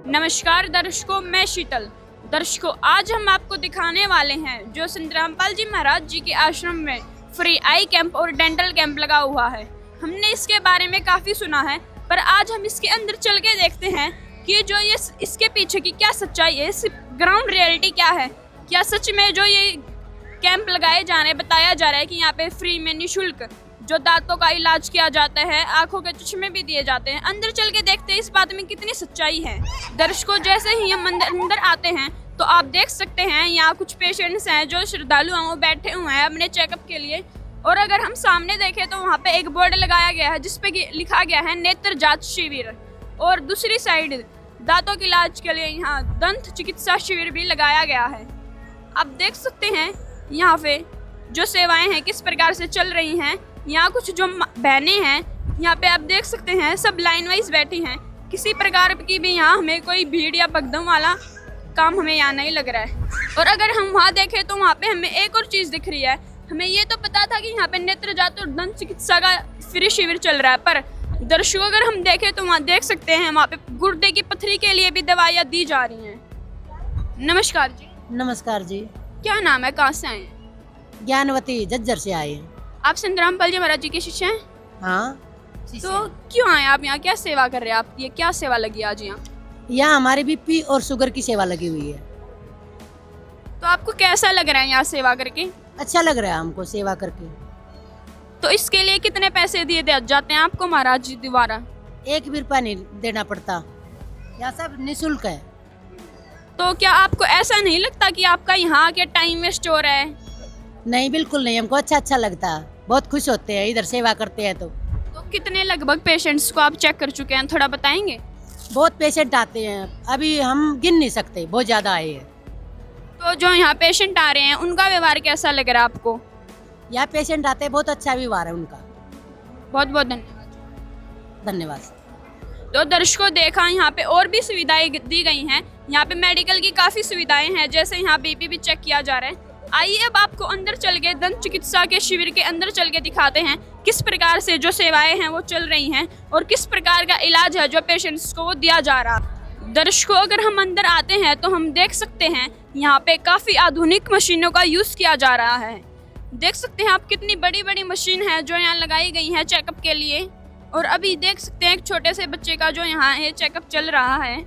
नमस्कार दर्शकों, मैं शीतल। दर्शकों, आज हम आपको दिखाने वाले हैं जो संत रामपाल जी महाराज जी के आश्रम में फ्री आई कैंप और डेंटल कैंप लगा हुआ है। हमने इसके बारे में काफ़ी सुना है, पर आज हम इसके अंदर चल के देखते हैं कि जो ये इसके पीछे की क्या सच्चाई है, इस ग्राउंड रियलिटी क्या है। क्या सच में जो ये कैंप लगाए जा रहे हैं, बताया जा रहा है कि यहाँ पे फ्री में निःशुल्क जो दांतों का इलाज किया जाता है, आंखों के चश्मे भी दिए जाते हैं। अंदर चल के देखते हैं इस बात में कितनी सच्चाई है। दर्शकों, जैसे ही हम अंदर आते हैं तो आप देख सकते हैं यहाँ कुछ पेशेंट्स हैं जो श्रद्धालु हैं, वो बैठे हुए हैं अपने चेकअप के लिए। और अगर हम सामने देखें तो वहाँ पे एक बोर्ड लगाया गया है जिसपे लिखा गया है नेत्र जांच शिविर, और दूसरी साइड दांतों के इलाज के लिए यहाँ दंत चिकित्सा शिविर भी लगाया गया है। आप देख सकते हैं यहाँ पे जो सेवाएं हैं किस प्रकार से चल रही हैं। यहाँ कुछ जो बहनें हैं यहाँ पे आप देख सकते हैं सब लाइन वाइज बैठी हैं। किसी प्रकार की भी यहाँ हमें कोई भीड़ या भगदड़ वाला काम हमें यहाँ नहीं लग रहा है। और अगर हम वहाँ देखें तो वहाँ पे हमें एक और चीज़ दिख रही है। हमें ये तो पता था कि यहाँ पे नेत्र जांच और दंत चिकित्सा का फ्री शिविर चल रहा है, पर दर्शकों अगर हम देखें तो वहाँ देख सकते हैं वहाँ पे गुर्दे की पथरी के लिए भी दवाइयाँ दी जा रही हैं। नमस्कार जी। नमस्कार जी। क्या नाम है, कहाँ से आए हैं? ज्ञानवती झज्जर से आए हैं। आप संत रामपाल जी महाराज जी के शिष्य हैं? हाँ। तो क्यों आए आप यहाँ, क्या सेवा कर रहे हैं आप? ये क्या सेवा लगी आज यहाँ? यहाँ हमारे बीपी और शुगर की सेवा लगी हुई है। तो आपको कैसा लग रहा है यहाँ सेवा करके? अच्छा लग रहा है हमको सेवा करके। तो इसके लिए कितने पैसे दिए जाते हैं आपको महाराज जी द्वारा? एक भी रुपया नहीं देना पड़ता, यहाँ सब निःशुल्क है। तो क्या आपको ऐसा नहीं लगता कि आपका यहाँ आके टाइम वेस्ट हो रहा है? नहीं, बिल्कुल नहीं, हमको अच्छा लगता है। बहुत खुश होते हैं इधर सेवा करते हैं तो कितने लगभग पेशेंट्स को आप चेक कर चुके हैं, थोड़ा बताएंगे? बहुत पेशेंट आते हैं, अभी हम गिन नहीं सकते, बहुत ज़्यादा आए हैं। तो जो यहाँ पेशेंट आ रहे हैं उनका व्यवहार कैसा लग रहा है आपको? यहाँ पेशेंट आते हैं, बहुत अच्छा व्यवहार है उनका। बहुत बहुत धन्यवाद। धन्यवाद। तो दर्शकों, देखा यहाँ पे और भी सुविधाएं दी गई हैं। यहाँ पे मेडिकल की काफ़ी सुविधाएं हैं, जैसे यहाँ बीपी भी चेक किया जा रहा है। आइए अब आपको अंदर चल के दंत चिकित्सा के शिविर के अंदर चल के दिखाते हैं किस प्रकार से जो सेवाएं हैं वो चल रही हैं और किस प्रकार का इलाज है जो पेशेंट्स को वो दिया जा रहा है। दर्शकों, अगर हम अंदर आते हैं तो हम देख सकते हैं यहाँ पे काफ़ी आधुनिक मशीनों का यूज़ किया जा रहा है। देख सकते हैं आप कितनी बड़ी बड़ी मशीन है जो यहाँ लगाई गई है चेकअप के लिए। और अभी देख सकते हैं एक छोटे से बच्चे का जो यहाँ है चेकअप चल रहा है।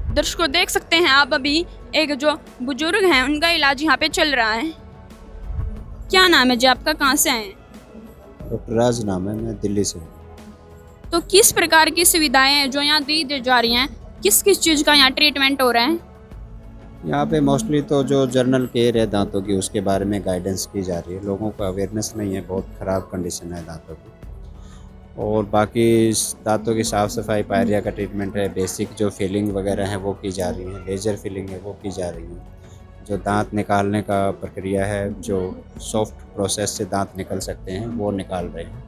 दर्शकों, देख सकते हैं आप अभी एक जो बुजुर्ग हैं उनका इलाज यहाँ पे चल रहा है। क्या नाम है जी आपका, कहाँ से आए? डॉक्टर राज नाम है, मैं दिल्ली से। तो किस प्रकार की सुविधाएं हैं जो यहाँ दी जा रही हैं, किस किस चीज़ का यहाँ ट्रीटमेंट हो रहा है? यहाँ पे मोस्टली तो जो जनरल केयर है दांतों की उसके बारे में गाइडेंस की जा रही है। लोगों को अवेयरनेस नहीं है, बहुत ख़राब कंडीशन है दांतों की। और बाकी दांतों की साफ़ सफाई, पायरिया का ट्रीटमेंट है, बेसिक जो फिलिंग वगैरह है वो की जा रही है, लेजर फिलिंग है वो की जा रही है। जो दांत निकालने का प्रक्रिया है, जो सॉफ्ट प्रोसेस से दांत निकल सकते हैं वो निकाल रहे हैं।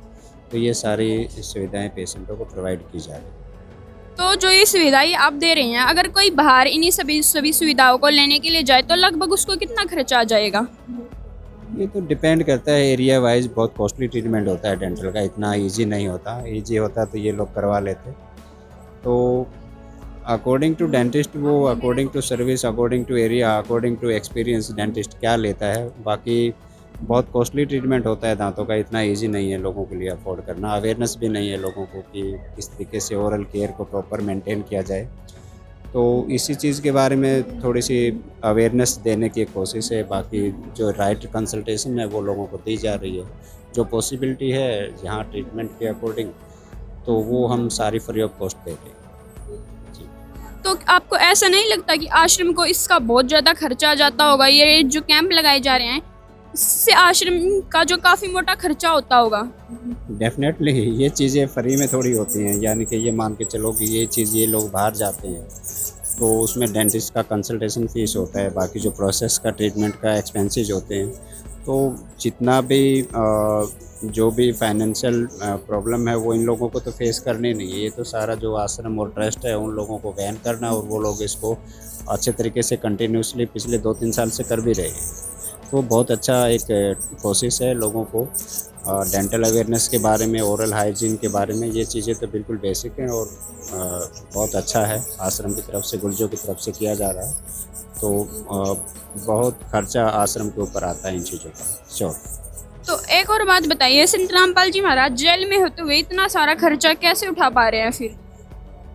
तो ये सारी सुविधाएं पेशेंटों को प्रोवाइड की जा रही है। तो जो ये सुविधाएं आप दे रहे हैं, अगर कोई बाहर इन्हीं सभी सुविधाओं को लेने के लिए जाए तो लगभग उसको कितना खर्चा आ जाएगा? ये तो डिपेंड करता है एरिया वाइज। बहुत कॉस्टली ट्रीटमेंट होता है डेंटल का, इतना इजी नहीं होता। इजी होता तो ये लोग करवा लेते। तो अकॉर्डिंग टू डेंटिस्ट, वो according to service, according to area, according to experience dentist क्या लेता है। बाकी बहुत कॉस्टली ट्रीटमेंट होता है दांतों का, इतना इजी नहीं है लोगों के लिए अफोर्ड करना। अवेयरनेस भी नहीं है लोगों को कि किस तरीके से ओरल केयर को प्रॉपर मेंटेन किया जाए। तो इसी चीज़ के बारे में थोड़ी सी अवेयरनेस देने की कोशिश है। बाकी जो राइट कंसल्टेशन है वो लोगों को दी जा रही है। जो पॉसिबिलिटी है यहाँ ट्रीटमेंट के अकॉर्डिंग, तो वो हम सारी फ्री ऑफ कॉस्ट दे रहे हैं। तो आपको ऐसा नहीं लगता कि आश्रम को इसका बहुत ज़्यादा खर्चा आ जाता होगा? ये जो कैंप लगाए जा रहे हैं इससे आश्रम का जो काफ़ी मोटा खर्चा होता होगा। डेफिनेटली ये चीज़ें फ्री में थोड़ी होती हैं। यानी कि ये मान के चलो कि ये चीज़, ये लोग बाहर जाते हैं तो उसमें डेंटिस्ट का कंसल्टेशन फ़ीस होता है, बाकी जो प्रोसेस का ट्रीटमेंट का एक्सपेंसेस होते हैं। तो जितना भी जो भी फाइनेंशियल प्रॉब्लम है वो इन लोगों को तो फेस करनी नहीं है। ये तो सारा जो आश्रम और ट्रस्ट है उन लोगों को वहन करना, और वो लोग इसको अच्छे तरीके से कंटिन्यूसली पिछले 2-3 साल से कर भी रहे हैं। तो बहुत अच्छा एक कोशिश है लोगों को डेंटल अवेयरनेस के बारे में, ओरल हाइजीन के बारे में, ये चीज़ें तो बिल्कुल बेसिक हैं और बहुत अच्छा है आश्रम की तरफ से, गुर्जों की तरफ से किया जा रहा है। तो बहुत खर्चा आश्रम के ऊपर आता है इन चीज़ों का। श्योर। तो एक और बात बताइए, संत रामपाल जी महाराज जेल में होते हुए इतना सारा खर्चा कैसे उठा पा रहे हैं फिर?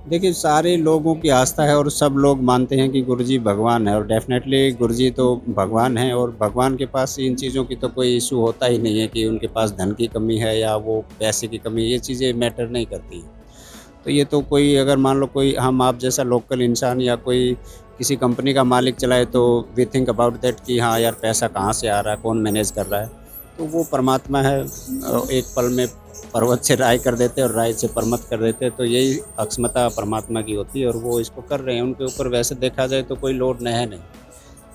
देखिए, सारे लोगों की आस्था है और सब लोग मानते हैं कि गुरुजी भगवान है, और डेफिनेटली गुरुजी तो भगवान है, और भगवान के पास इन चीज़ों की तो कोई इशू होता ही नहीं है कि उनके पास धन की कमी है या वो पैसे की कमी, ये चीज़ें मैटर नहीं करती। तो ये तो कोई, अगर मान लो कोई हम आप जैसा लोकल इंसान या कोई किसी कंपनी का मालिक चलाए, तो वी थिंक अबाउट दैट कि हाँ यार, पैसा कहाँ से आ रहा है, कौन मैनेज कर रहा है। तो वो परमात्मा है, एक पल में पर्वत से राय कर देते और राय से परमत कर देते। तो यही अक्षमता परमात्मा की होती है और वो इसको कर रहे हैं। उनके ऊपर वैसे देखा जाए तो कोई लोड है नहीं,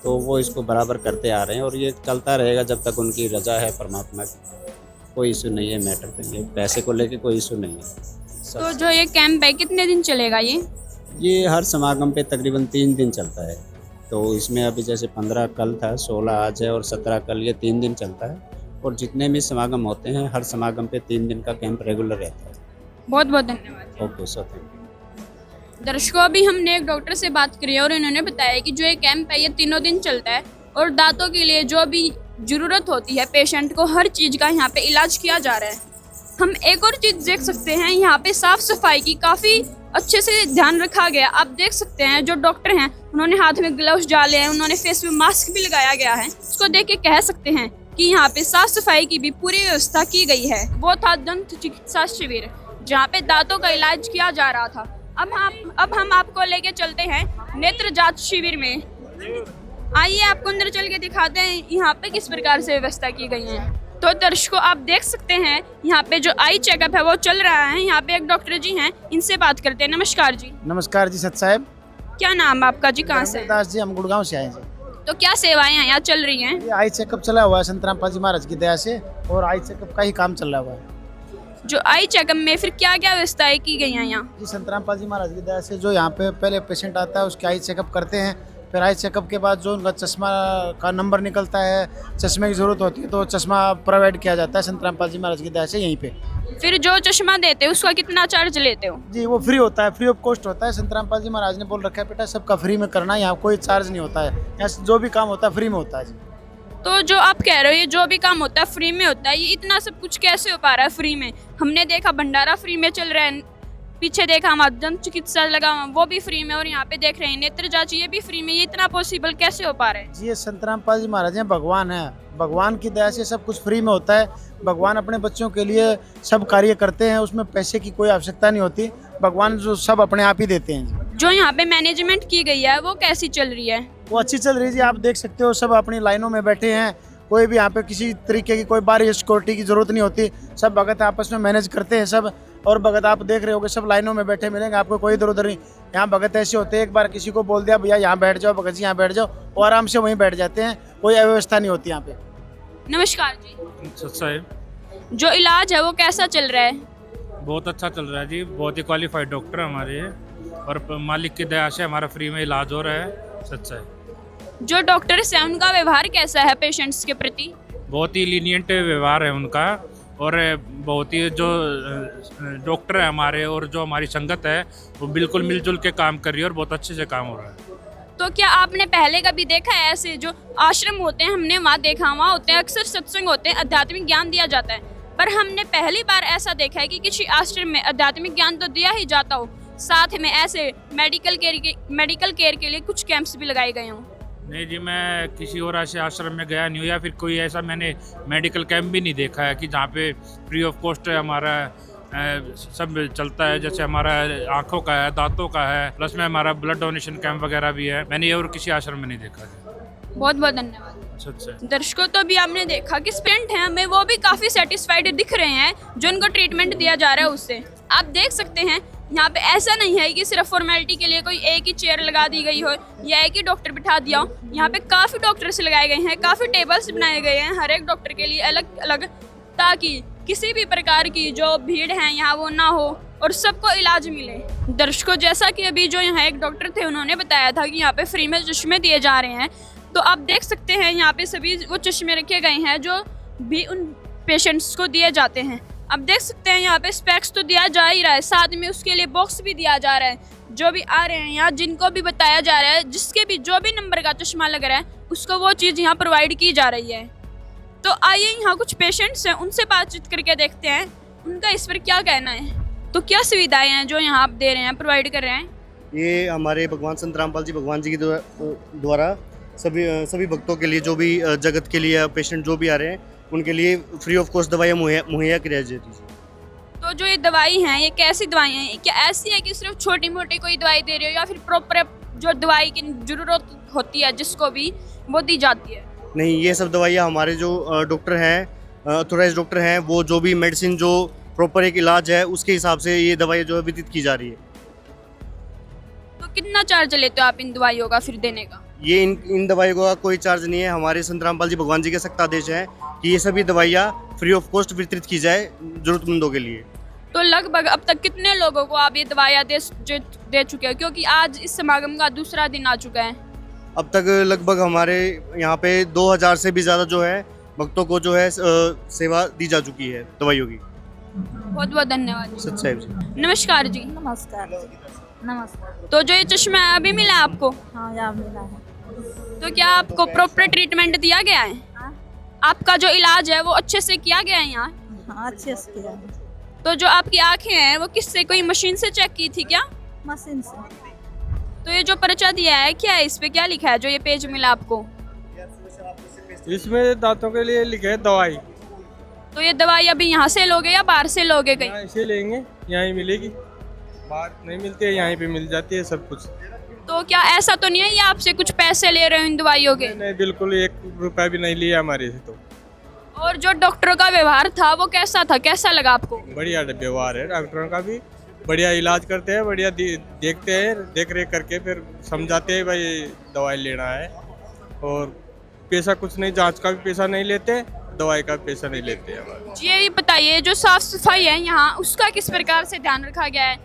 तो वो इसको बराबर करते आ रहे हैं और ये चलता रहेगा जब तक उनकी रजा है परमात्मा की। कोई इशू नहीं है मैटर पे, ये पैसे को लेके कोई इशू नहीं है। तो जो ये कैंप है कितने दिन चलेगा ये हर समागम पे तकरीबन 3 दिन चलता है। तो इसमें अभी जैसे 15 कल था, 16 आज है और 17 कल, ये 3 दिन चलता है। और जितने भी समागम होते हैं, हर समागम पे 3 दिन का कैंप रेगुलर रहता है। बहुत बहुत धन्यवाद। Okay sir, thank you. दर्शकों, अभी हमने एक डॉक्टर से बात करी है और इन्होंने बताया कि जो ये कैंप है ये 3 दिन चलता है और दांतों के लिए जो भी ज़रूरत होती है पेशेंट को, हर चीज़ का यहाँ पे इलाज किया जा रहा है। हम एक और चीज़ देख सकते हैं, यहाँ पे साफ सफाई की काफ़ी अच्छे से ध्यान रखा गया। आप देख सकते हैं जो डॉक्टर हैं उन्होंने हाथ में ग्लव्स डाले हैं, उन्होंने फेस में मास्क भी लगाया गया है। उसको देख के कह सकते हैं कि यहाँ पे साफ सफाई की भी पूरी व्यवस्था की गई है। वो था दंत चिकित्सा शिविर जहाँ पे दांतों का इलाज किया जा रहा था। अब हम आपको लेके चलते हैं नेत्र जांच शिविर में। आइए आपको अंदर चल के दिखाते हैं यहाँ पे किस प्रकार से व्यवस्था की गई है। तो दर्शकों, आप देख सकते हैं यहाँ पे जो आई चेकअप है वो चल रहा है। यहाँ पे एक डॉक्टर जी हैं, इनसे बात करते हैं। नमस्कार जी। नमस्कार जी, सत साहब। क्या नाम है आपका जी, कहाँ से? दास जी, हम गुड़गांव से आए जी। तो क्या सेवाएं यहाँ चल रही हैं? ये आई चेकअप चला हुआ है संत रामपाल जी महाराज की दया से, और आई चेकअप का ही काम चल रहा हुआ है। जो आई चेकअप में फिर क्या क्या व्यवस्थाएं की गई हैं यहाँ? जी, संत रामपाल जी महाराज की दया से जो यहाँ पे पहले पेशेंट आता है उसके आई चेकअप करते हैं। फिर आई चेकअप के बाद जो उनका चश्मा का नंबर निकलता है, चश्मे की ज़रूरत होती है तो चश्मा प्रोवाइड किया जाता है संत रामपाल जी महाराज की दया से यहीं पे। फिर जो चश्मा देते हो उसका कितना चार्ज लेते हो? जी, वो फ्री होता है, फ्री ऑफ कॉस्ट होता है। संत रामपाल जी महाराज ने बोल रखा है बेटा सबका फ्री में करना है, यहाँ कोई चार्ज नहीं होता है। यहाँ जो भी काम होता है फ्री में होता है जी। तो जो आप कह रहे हो ये जो भी काम होता है फ्री में होता है, ये इतना सब कुछ कैसे हो पा रहा है फ्री में? हमने देखा भंडारा फ्री में चल रहा है, पीछे देखा हमारा दंत चिकित्सा लगा वो भी फ्री में, और यहाँ पे देख रहे हैं नेत्र जांच ये भी फ्री में। ये इतना पॉसिबल कैसे हो पा रहा है? जी, ये संत रामपाल जी महाराज हैं, भगवान है। भगवान की दया से सब कुछ फ्री में होता है। भगवान अपने बच्चों के लिए सब कार्य करते हैं, उसमें पैसे की कोई आवश्यकता नहीं होती। भगवान जो सब अपने आप ही देते हैं। जो यहाँ पे मैनेजमेंट की गई है वो कैसी चल रही है? वो अच्छी चल रही है जी, आप देख सकते हो सब अपनी लाइनों में बैठे हैं। कोई भी यहाँ पे किसी तरीके की कोई बाहरी सिक्योरिटी की जरूरत नहीं होती। सब भगत आपस में मैनेज करते हैं सब, और भगत आप देख रहे होगे सब लाइनों में बैठे मिलेंगे आपको, कोई इधर उधर नहीं। यहाँ भगत ऐसे होते हैं, एक बार किसी को बोल दिया भैया यहाँ बैठ जाओ, भगत जी यहाँ बैठ जाओ, और आराम से वहीं बैठ जाते हैं। कोई अव्यवस्था नहीं होती यहाँ पे। नमस्कार जी। अच्छा है, जो इलाज है वो कैसा चल रहा है? बहुत अच्छा चल रहा है जी। बहुत ही क्वालिफाइड डॉक्टर है हमारे, और मालिक की दया से हमारा फ्री में इलाज हो रहा है। सच्चा है। जो डॉक्टर्स हैं उनका व्यवहार कैसा है पेशेंट्स के प्रति? बहुत ही लीनियंट व्यवहार है उनका, और बहुत ही जो डॉक्टर है हमारे और जो हमारी संगत है वो बिल्कुल मिलजुल के काम कर रही है और बहुत अच्छे से काम हो रहा है। तो क्या आपने पहले कभी देखा है ऐसे जो आश्रम होते हैं, हमने वहाँ देखा, वहाँ होते हैं अक्सर सत्संग होते हैं, आध्यात्मिक ज्ञान दिया जाता है, पर हमने पहली बार ऐसा देखा है कि किसी आश्रम में आध्यात्मिक ज्ञान तो दिया ही जाता हो, साथ में ऐसे मेडिकल केयर के लिए कुछ कैंप्स भी लगाए गए हों। नहीं जी, मैं किसी और ऐसे आश्रम में गया नहीं हूँ, या फिर कोई ऐसा मैंने मेडिकल कैंप भी नहीं देखा है कि जहाँ पे फ्री ऑफ कॉस्ट हमारा सब चलता है। जैसे हमारा आँखों का है, दांतों का है, प्लस में हमारा ब्लड डोनेशन कैंप वगैरह भी है। मैंने ये और किसी आश्रम में नहीं देखा है। बहुत बहुत धन्यवाद। सच्चा। दर्शकों, तो अभी आपने देखा कि पेशेंट हैं हमें वो भी काफ़ी सेटिस्फाइड दिख रहे हैं जो उनको ट्रीटमेंट दिया जा रहा है उससे। आप देख सकते हैं यहाँ पे ऐसा नहीं है कि सिर्फ फॉर्मेलिटी के लिए कोई एक ही चेयर लगा दी गई हो या एक ही डॉक्टर बिठा दिया हो। यहाँ पे काफ़ी डॉक्टर्स लगाए गए हैं, काफ़ी टेबल्स बनाए गए हैं हर एक डॉक्टर के लिए अलग अलग, ताकि किसी भी प्रकार की जो भीड़ है यहाँ वो ना हो और सबको इलाज मिले। दर्शकों, जैसा कि अभी जो यहाँ एक डॉक्टर थे उन्होंने बताया था कि यहाँ पे फ्री में चश्मे दिए जा रहे हैं, तो आप देख सकते हैं यहाँ पे सभी वो चश्मे रखे गए हैं जो भी उन पेशेंट्स को दिए जाते हैं। अब देख सकते हैं यहाँ पे स्पेक्स तो दिया जा ही रहा है, साथ में उसके लिए बॉक्स भी दिया जा रहा है। जो भी आ रहे हैं यहाँ, जिनको भी बताया जा रहा है, जिसके भी जो भी नंबर का चश्मा लग रहा है उसको वो चीज़ यहाँ प्रोवाइड की जा रही है। तो आइए यहाँ कुछ पेशेंट्स हैं, उनसे बातचीत करके देखते हैं उनका इस पर क्या कहना है। तो क्या सुविधाएं हैं जो यहाँ आप दे रहे हैं, प्रोवाइड कर रहे हैं? ये हमारे भगवान संत रामपाल जी भगवान जी के द्वारा सभी भक्तों के लिए, जो भी जगत के लिए पेशेंट जो भी आ रहे हैं उनके लिए फ्री ऑफ कॉस्ट दवाइयाँ मुहैया कराई जाती है। तो जो ये दवाई हैं ये कैसी दवाई हैं? क्या ऐसी है कि सिर्फ छोटी मोटी कोई दवाई दे रहे हो या फिर प्रॉपर जो दवाई की ज़रूरत होती है जिसको भी वो दी जाती है? नहीं, ये सब दवाइयाँ हमारे जो डॉक्टर हैं, ऑथोराइज डॉक्टर हैं, वो जो भी मेडिसिन जो प्रॉपर एक इलाज है उसके हिसाब से ये दवाइयाँ जो है वितरित की जा रही है। तो कितना चार्ज लेते हो आप इन दवाइयों का फिर देने का? ये इन दवाइयों का कोई चार्ज नहीं है। हमारे संत रामपाल जी भगवान जी के सख्त आदेश है कि ये सभी दवाइयाँ फ्री ऑफ कॉस्ट वितरित की जाए जरूरतमंदों के लिए। तो लगभग अब तक कितने लोगों को आप ये दवाइयाँ दे चुके हैं, क्योंकि आज इस समागम का दूसरा दिन आ चुका है? अब तक लगभग हमारे यहाँ पे 2000 से भी ज़्यादा जो है भक्तों को जो है सेवा दी जा चुकी है दवाइयों की। बहुत बहुत धन्यवाद। सच साहिब जी, नमस्कार जी। नमस्कार। नमस्कार। तो जो ये चश्मा है अभी मिला आपको, हाँ यहाँ मिला है। तो क्या आपको प्रॉपर ट्रीटमेंट दिया गया है? हाँ आपका जो इलाज है वो अच्छे से किया गया है यहाँ? हाँ अच्छे से किया है। तो जो आपकी आंखें हैं वो किससे, कोई मशीन से चेक की थी क्या? मशीन से। तो ये जो पर्चा दिया है क्या है, इस पे क्या लिखा है जो ये पेज मिला आपको? इसमें दांतों के लिए लिखे है दवाई। तो ये दवाई अभी यहाँ से लोगे या बाहर से लोगे कहीं? यहाँ इसे लेंगे, यहाँ ही मिलेगी, बाहर नहीं मिलती है, यहाँ पे मिल जाती है सब कुछ। तो क्या ऐसा तो नहीं है ये आपसे कुछ पैसे ले रहे हो इन दवाइयों के? नहीं, बिल्कुल 1 रुपया भी नहीं लिया हमारे से। तो और जो डॉक्टरों का व्यवहार था वो कैसा था, कैसा लगा आपको? बढ़िया व्यवहार है डॉक्टरों का भी, बढ़िया इलाज करते हैं, बढ़िया देखते हैं, देख रेख करके फिर समझाते हैं भाई दवाई लेना है। और पैसा कुछ नहीं, जांच का भी पैसा नहीं लेते, दवाई का पैसा नहीं लेते हमारे। जी ये बताइए जो साफ सफाई है यहाँ उसका किस प्रकार से ध्यान रखा गया है?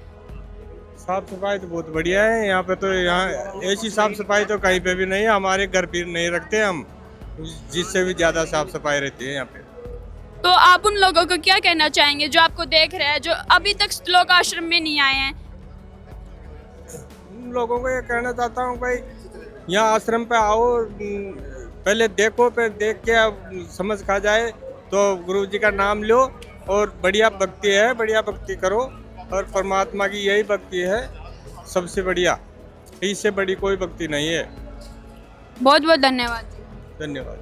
साफ सफाई तो बहुत बढ़िया है यहाँ पे। तो यहाँ ऐसी साफ सफाई तो कहीं पे भी नहीं है, हमारे घर पे नहीं रखते हम, जिससे भी ज़्यादा साफ सफाई रहती है यहाँ पे। तो आप उन लोगों को क्या कहना चाहेंगे जो आपको देख रहे हैं, जो अभी तक श्लोक आश्रम में नहीं आए हैं? उन लोगों को ये कहना चाहता हूँ भाई, यहाँ आश्रम पे आओ, पहले देखो, फिर देख के समझ खा जाए तो गुरु जी का नाम लो और बढ़िया भक्ति है, बढ़िया भक्ति करो। और परमात्मा की यही भक्ति है सबसे बढ़िया, इससे बड़ी कोई भक्ति नहीं है। बहुत बहुत धन्यवाद। धन्यवाद।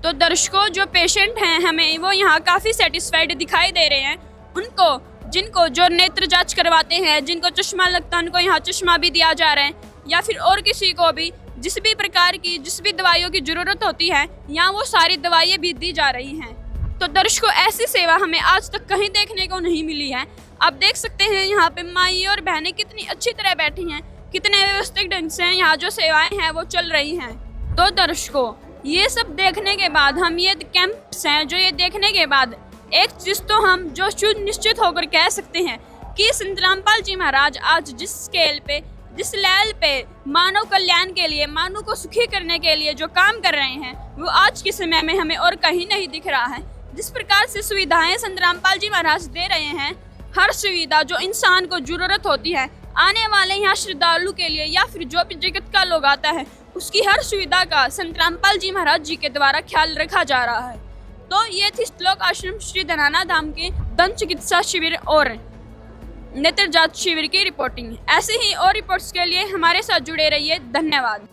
तो दर्शकों जो पेशेंट हैं हमें वो यहाँ काफ़ी सेटिस्फाइड दिखाई दे रहे हैं। उनको जिनको जो नेत्र जांच करवाते हैं, जिनको चश्मा लगता है, उनको यहाँ चश्मा भी दिया जा रहा है, या फिर और किसी को भी जिस भी प्रकार की जिस भी दवाइयों की ज़रूरत होती है यहाँ वो सारी दवाइयाँ भी दी जा रही हैं। तो दर्शकों ऐसी सेवा हमें आज तक कहीं देखने को नहीं मिली है। आप देख सकते हैं यहाँ पे माई और बहनें कितनी अच्छी तरह बैठी हैं, कितने व्यवस्थित ढंग से यहाँ जो सेवाएं हैं वो चल रही हैं। तो दर्शकों ये सब देखने के बाद, हम ये कैंप्स हैं जो ये देखने के बाद एक चीज़ तो हम जो सुनिश्चित होकर कह सकते हैं कि संत रामपाल जी महाराज आज जिस स्केल पे, जिस लेवल पे मानव कल्याण के लिए, मानव को सुखी करने के लिए जो काम कर रहे हैं वो आज के समय में हमें और कहीं नहीं दिख रहा है। जिस प्रकार से सुविधाएं संत रामपाल जी महाराज दे रहे हैं, हर सुविधा जो इंसान को जरूरत होती है आने वाले यहाँ श्रद्धालु के लिए या फिर जो भी जगत का लोग आता है, उसकी हर सुविधा का संत रामपाल जी महाराज जी के द्वारा ख्याल रखा जा रहा है। तो ये थी श्लोक आश्रम श्री धनाना धाम के दंत चिकित्सा शिविर और नेत्र जांच शिविर की रिपोर्टिंग। ऐसे ही और रिपोर्ट्स के लिए हमारे साथ जुड़े रहिए। धन्यवाद।